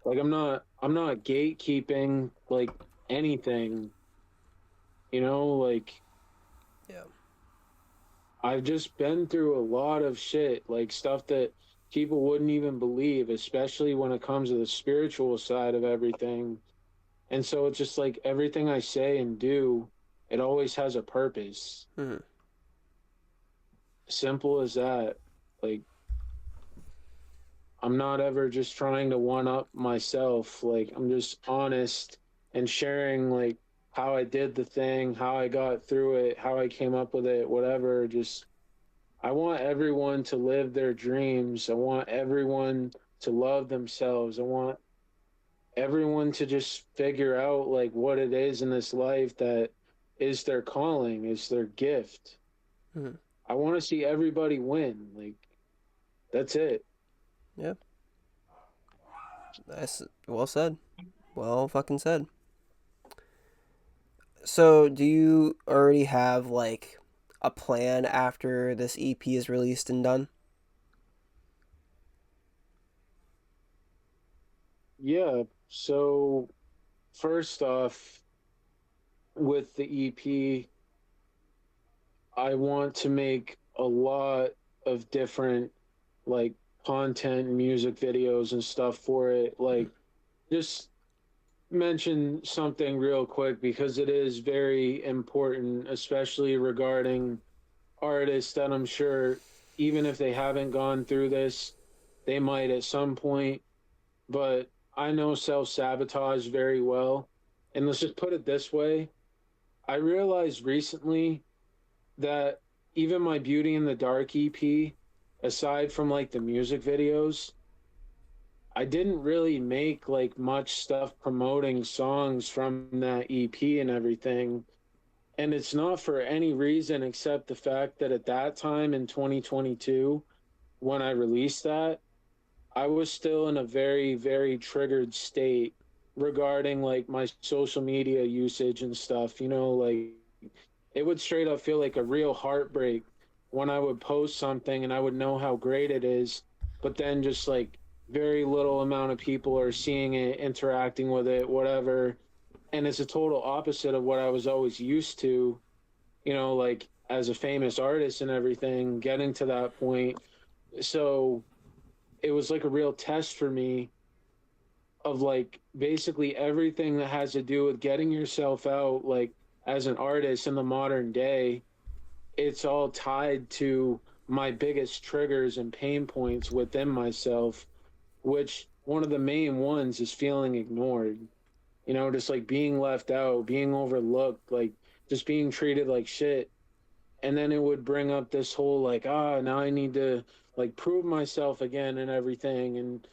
Like I'm not gatekeeping like anything, like Yeah. I've just been through a lot of shit, like stuff that people wouldn't even believe, especially when it comes to the spiritual side of everything. And so it's just like everything I say and do, it always has a purpose. Mm-hmm. Simple as that. Like I'm not ever just trying to one up myself. Like I'm just honest and sharing like how I did the thing, how I got through it, how I came up with it, whatever. Just I want everyone to live their dreams. I want everyone to love themselves. I want everyone to just figure out like what it is in this life that is their calling, is their gift. Mm-hmm. I want to see everybody win. Like that's it. Yeah. That's well said. Well fucking said. So, do you already have like a plan after this EP is released and done? Yeah. So first off, with the EP, I want to make a lot of different like content and music videos and stuff for it. Like just mention something real quick because it is very important, especially regarding artists that I'm sure even if they haven't gone through this, they might at some point. But I know self sabotage very well. And let's just put it this way, I realized recently that even my Beauty in the Dark EP, aside from like the music videos, I didn't really make like much stuff promoting songs from that EP and everything. And it's not for any reason except the fact that at that time in 2022, when I released that, I was still in a very, very triggered state regarding like my social media usage and stuff. Like it would straight up feel like a real heartbreak when I would post something and I would know how great it is, but then just like very little amount of people are seeing it, interacting with it, whatever. And it's a total opposite of what I was always used to, like as a famous artist and everything, getting to that point. So it was like a real test for me of like basically everything that has to do with getting yourself out, like as an artist in the modern day. It's all tied to my biggest triggers and pain points within myself, which one of the main ones is feeling ignored, just like being left out, being overlooked, like just being treated like shit. And then it would bring up this whole like, now I need to like prove myself again and everything. And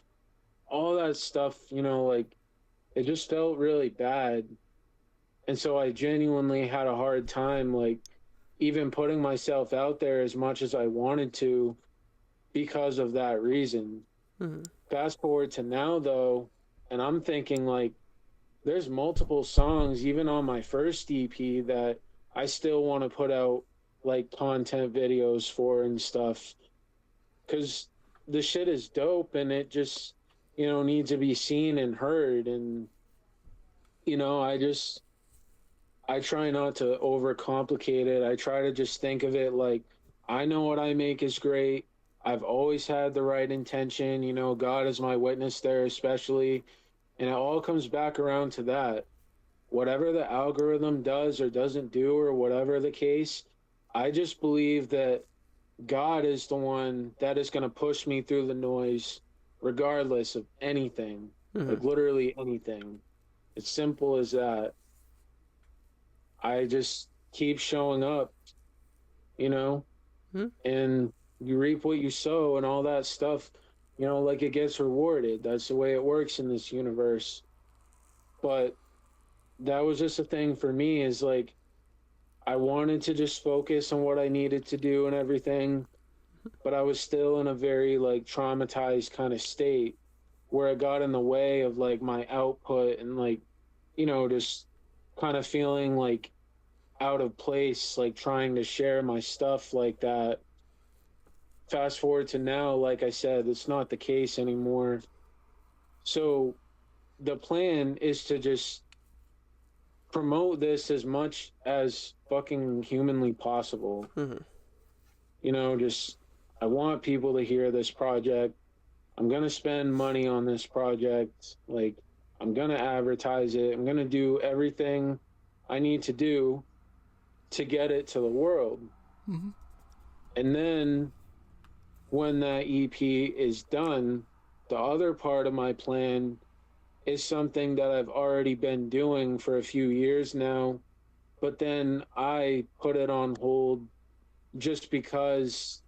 all that stuff, like it just felt really bad. And so I genuinely had a hard time, like even putting myself out there as much as I wanted to because of that reason. Mm-hmm. Fast forward to now, though, and I'm thinking like there's multiple songs, even on my first EP, that I still want to put out like content videos for and stuff because the shit is dope and it just, needs to be seen and heard. And, I try not to overcomplicate it. I try to just think of it like I know what I make is great. I've always had the right intention. God is my witness there, especially. And it all comes back around to that. Whatever the algorithm does or doesn't do, or whatever the case, I just believe that God is the one that is going to push me through the noise, regardless of anything, Mm-hmm. like literally anything. It's simple as that. I just keep showing up, you know, Mm-hmm. and you reap what you sow and all that stuff, like it gets rewarded. That's the way it works in this universe. But that was just a thing for me is like I wanted to just focus on what I needed to do and everything, but I was still in a very like traumatized kind of state where it got in the way of like my output and like, just kind of feeling like out of place, like trying to share my stuff like that. Fast forward to now, like I said, it's not the case anymore. So the plan is to just promote this as much as fucking humanly possible. Mm-hmm. Just I want people to hear this project. I'm going to spend money on this project. Like, I'm going to advertise it. I'm going to do everything I need to do to get it to the world. Mm-hmm. And then when that EP is done, the other part of my plan is something that I've already been doing for a few years now, but then I put it on hold just because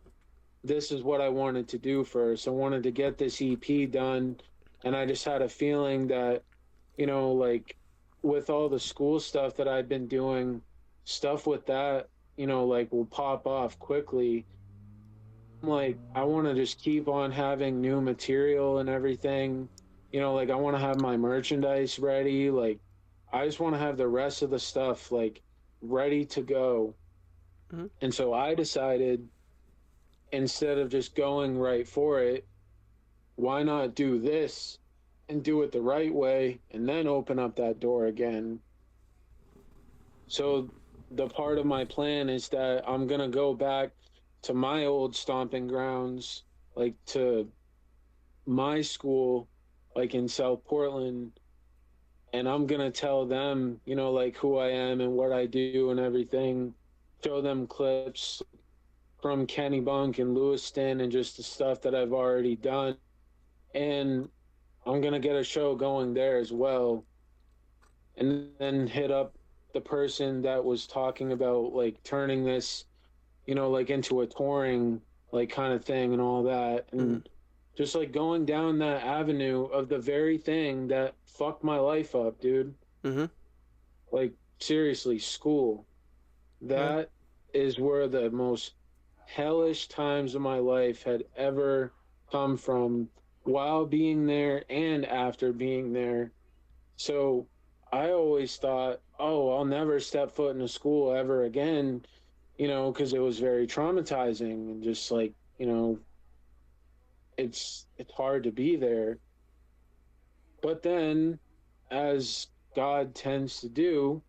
this is what I wanted to do first. I wanted to get this EP done, and I just had a feeling that, like with all the school stuff that I've been doing, stuff with that, like will pop off quickly. Like I want to just keep on having new material and everything. Like I want to have my merchandise ready. Like I just want to have the rest of the stuff like ready to go. Mm-hmm. And so I decided instead of just going right for it, why not do this and do it the right way and then open up that door again? So the part of my plan is that I'm going to go back to my old stomping grounds, like to my school, like in South Portland, and I'm going to tell them, like who I am and what I do and everything, show them clips from Kenny Bunk and Lewiston and just the stuff that I've already done. And I'm going to get a show going there as well. And then hit up the person that was talking about like turning this, like into a touring like kind of thing and all that. Mm-hmm. And just like going down that avenue of the very thing that fucked my life up, dude. Mm-hmm. Like seriously, school. Yeah. That is where the most hellish times of my life had ever come from while being there and after being there. So I always thought, oh, I'll never step foot in a school ever again, because it was very traumatizing and just like, it's hard to be there. But then, as God tends to do,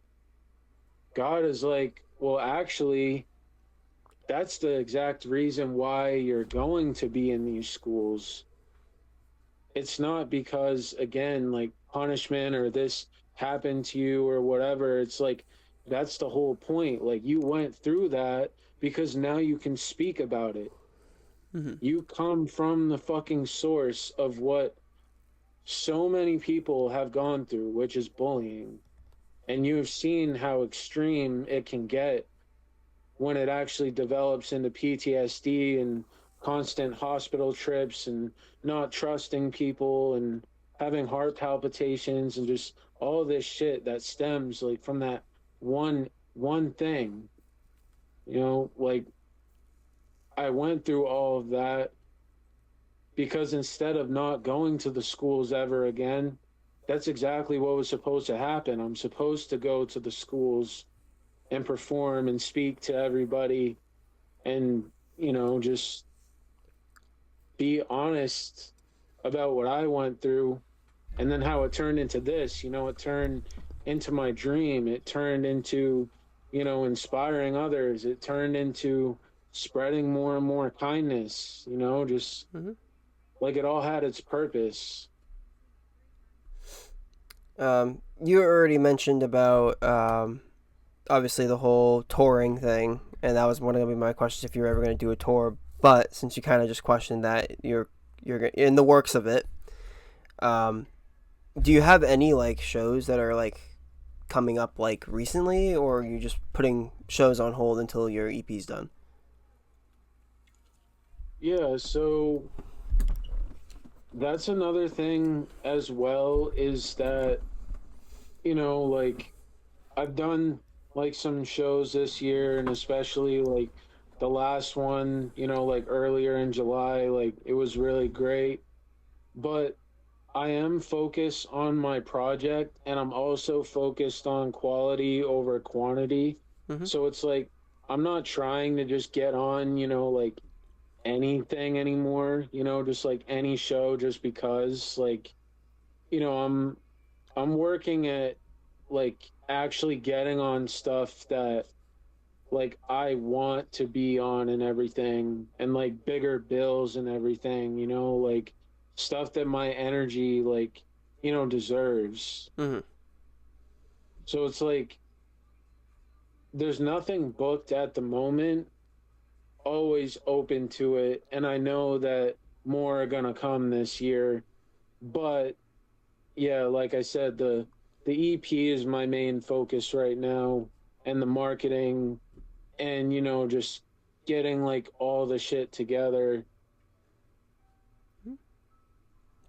God is like, well, actually, that's the exact reason why you're going to be in these schools. It's not because, again, like punishment or this happened to you or whatever. It's like, that's the whole point. Like, you went through that because now you can speak about it. Mm-hmm. You come from the fucking source of what so many people have gone through, which is bullying. And you've seen how extreme it can get when it actually develops into PTSD and constant hospital trips and not trusting people and having heart palpitations and just all this shit that stems like from that one thing. Like I went through all of that because instead of not going to the schools ever again, that's exactly what was supposed to happen. I'm supposed to go to the schools and perform and speak to everybody and, just be honest about what I went through and then how it turned into this. It turned into my dream. It turned into, inspiring others. It turned into spreading more and more kindness, just Mm-hmm. like it all had its purpose. You already mentioned about obviously the whole touring thing, and that was one of my questions if you were ever going to do a tour. But since you kind of just questioned that, you're in the works of it. Um, do you have any like shows that are like coming up like recently, or are you just putting shows on hold until your EP's done? Yeah, so that's another thing as well is that, like I've done like some shows this year and especially like the last one, like earlier in July, like it was really great. But I am focused on my project and I'm also focused on quality over quantity. Mm-hmm. So it's like I'm not trying to just get on, like anything anymore, just like any show just because like, you know, I'm I'm working at like actually getting on stuff that like I want to be on and everything and like bigger bills and everything, like stuff that my energy like, deserves. Mm-hmm. So it's like there's nothing booked at the moment, always open to it, and I know that more are going to come this year, but yeah, like I said, the EP is my main focus right now and the marketing and just getting like all the shit together.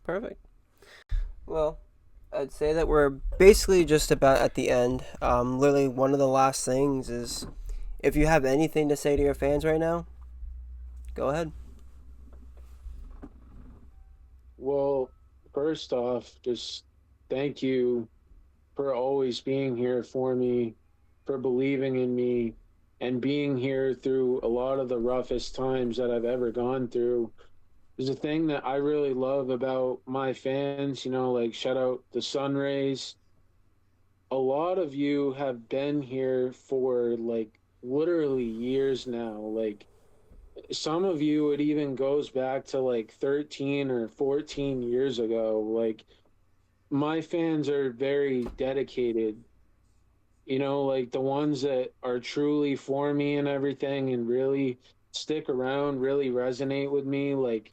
Perfect. Well, I'd say that we're basically just about at the end. Literally, one of the last things is if you have anything to say to your fans right now, go ahead. Well, first off, just thank you for always being here for me, for believing in me, and being here through a lot of the roughest times that I've ever gone through. There's a thing that I really love about my fans, like shout out the Sun Rays. A lot of you have been here for like literally years now. Like some of you, it even goes back to like 13 or 14 years ago. Like my fans are very dedicated, like the ones that are truly for me and everything and really stick around, really resonate with me. Like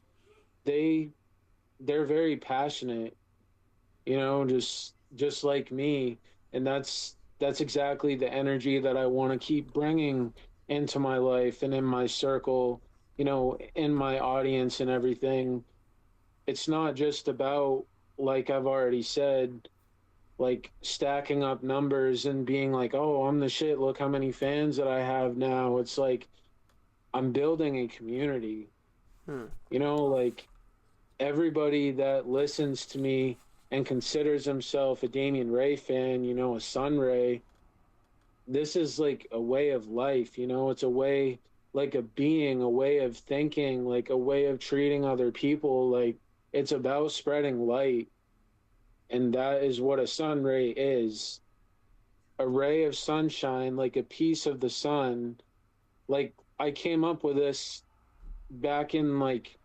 they they're very passionate, just like me. And that's exactly the energy that I want to keep bringing into my life and in my circle, in my audience and everything. It's not just about, like I've already said, like stacking up numbers and being like, oh, I'm the shit, look how many fans that I have now. It's like I'm building a community, Hmm. like everybody that listens to me and considers himself a Damien Raye fan, a Sun Ray, this is like a way of life, it's a way like a being, a way of thinking, like a way of treating other people. Like it's about spreading light, and that is what a sun ray is. A ray of sunshine, like a piece of the sun. Like I came up with this back in like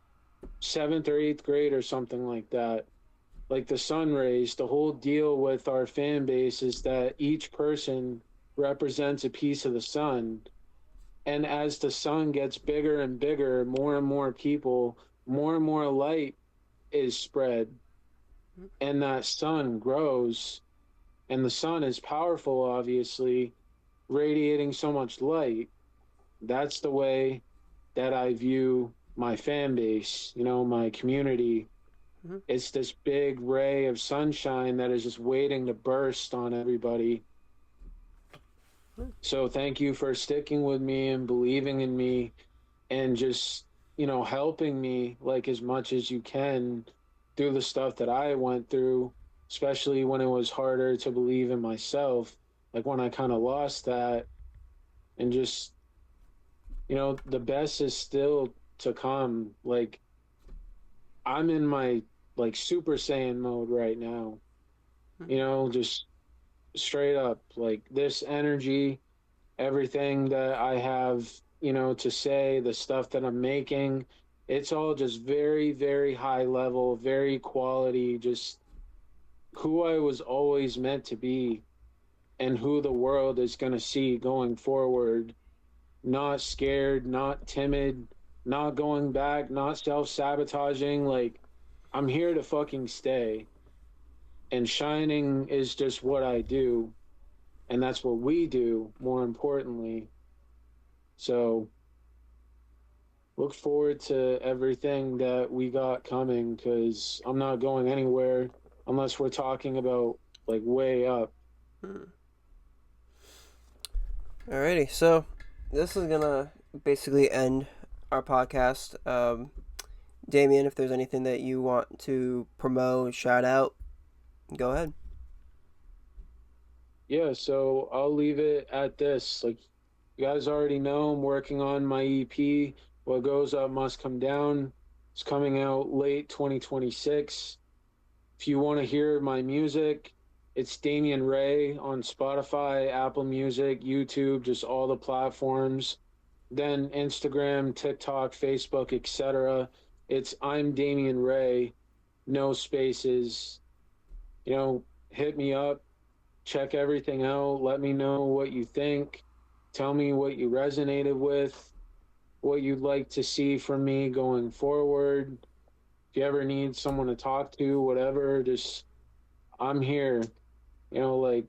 seventh or eighth grade or something like that. Like the sun rays, the whole deal with our fan base is that each person represents a piece of the sun. And as the sun gets bigger and bigger, more and more people, more and more light is spread, and that sun grows. And the sun is powerful, obviously, radiating so much light. That's the way that I view my fan base, my community. Mm-hmm. It's this big ray of sunshine that is just waiting to burst on everybody. So thank you for sticking with me and believing in me and just, helping me like as much as you can through the stuff that I went through, especially when it was harder to believe in myself, like when I kind of lost that and just, the best is still to come. Like I'm in my like Super Saiyan mode right now, just straight up like this energy, everything that I have, to say, the stuff that I'm making, it's all just very, very high level, very quality, just who I was always meant to be and who the world is going to see going forward. Not scared, not timid, not going back, not self sabotaging. Like, I'm here to fucking stay. And shining is just what I do. And that's what we do, more importantly. So look forward to everything that we got coming because I'm not going anywhere unless we're talking about like way up. Alrighty, so this is gonna basically end our podcast. Damien, if there's anything that you want to promote, shout out, go ahead. Yeah, so I'll leave it at this. Like you guys already know, I'm working on my EP. What goes up must come down. It's coming out late 2026. If you want to hear my music, it's Damien Raye on Spotify, Apple Music, YouTube, just all the platforms. Then Instagram, TikTok, Facebook, etc. It's I'm Damien Raye, no spaces. Hit me up, check everything out, let me know what you think. Tell me what you resonated with, what you'd like to see from me going forward. If you ever need someone to talk to, whatever, just I'm here. Like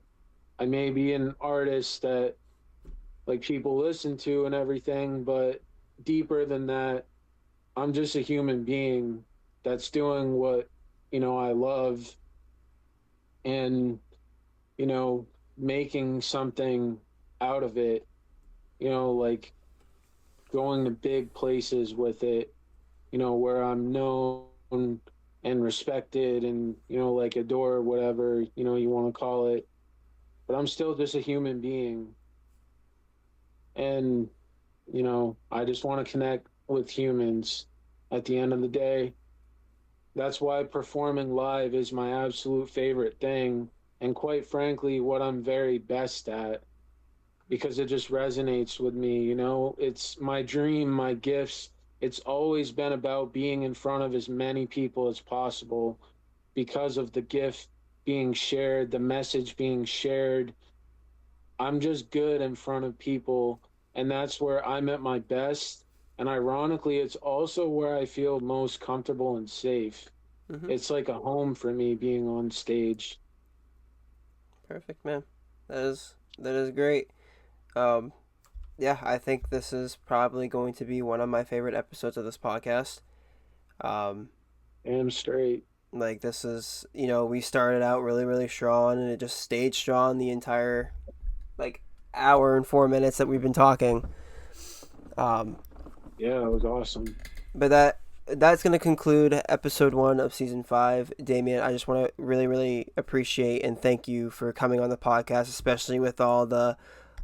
I may be an artist that like people listen to and everything, but deeper than that, I'm just a human being that's doing what, I love and, you know, making something out of it, like going to big places with it, where I'm known and respected and, like adore whatever, you want to call it. But I'm still just a human being. And, I just want to connect with humans at the end of the day. That's why performing live is my absolute favorite thing. And quite frankly, what I'm very best at because it just resonates with me. It's my dream, my gifts. It's always been about being in front of as many people as possible because of the gift being shared, the message being shared. I'm just good in front of people, and that's where I'm at my best. And ironically, it's also where I feel most comfortable and safe. Mm-hmm. It's like a home for me being on stage. Perfect, man. That is great. Um, yeah, I think this is probably going to be one of my favorite episodes of this podcast. Um, Damn straight. like this is, we started out really, really strong, and it just stayed strong the entire like hour and 4 minutes that we've been talking. Um, Yeah, it was awesome. but that's going to conclude episode 1 of season 5. Damien, I just want to really, really appreciate and thank you for coming on the podcast, especially with all the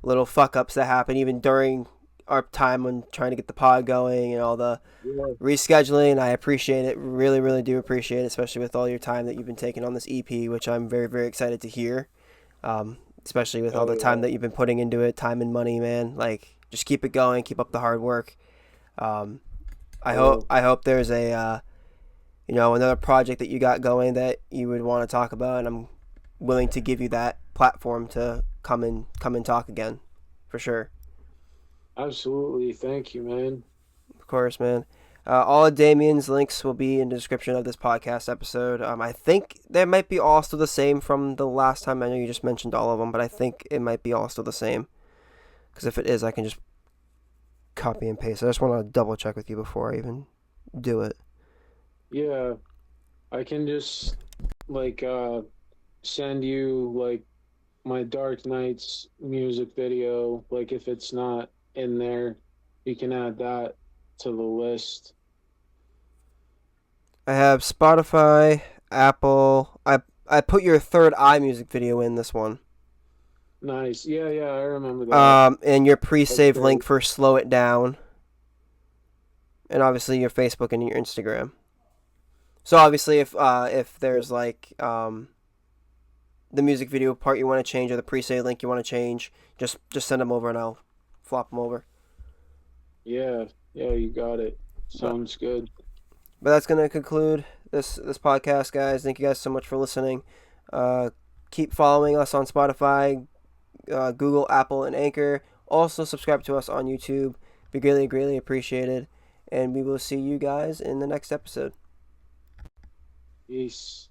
little fuck ups that happen even during our time on trying to get the pod going and all the Yeah. rescheduling. I appreciate it. Really, really do appreciate it, especially with all your time that you've been taking on this EP, which I'm very, very excited to hear. Especially with all Hell the time yeah. that you've been putting into it, time and money, man. Like, just keep it going, keep up the hard work. Um, I hope Well, I hope there's a another project that you got going that you would want to talk about, and I'm willing to give you that platform to come and talk again, for sure. absolutely. Thank you, man. Of course, man. All of Damien's links will be in the description of this podcast episode. I think they might be all still the same from the last time. I know you just mentioned all of them, but I think it might be all still the same. Because if it is, I can just copy and paste. I just want to double check with you before I even do it. Yeah, I can just like send you like my Dark Knights music video. Like if it's not in there, you can add that to the list. I have Spotify, Apple. I put your Third Eye music video in this one. Nice. Yeah, yeah, I remember that. And your That's pre-save link great. for Slow It Down, and obviously your Facebook and your Instagram. So obviously, if there's like the music video part you want to change or the pre-save link you want to change, just send them over and I'll flop them over. Yeah, yeah, you got it. But Sounds good. but that's gonna conclude this podcast, guys. Thank you guys so much for listening. Uh, keep following us on Spotify, Google, Apple, and Anchor. Also subscribe to us on YouTube. Be greatly, greatly appreciated. And we will see you guys in the next episode. Peace.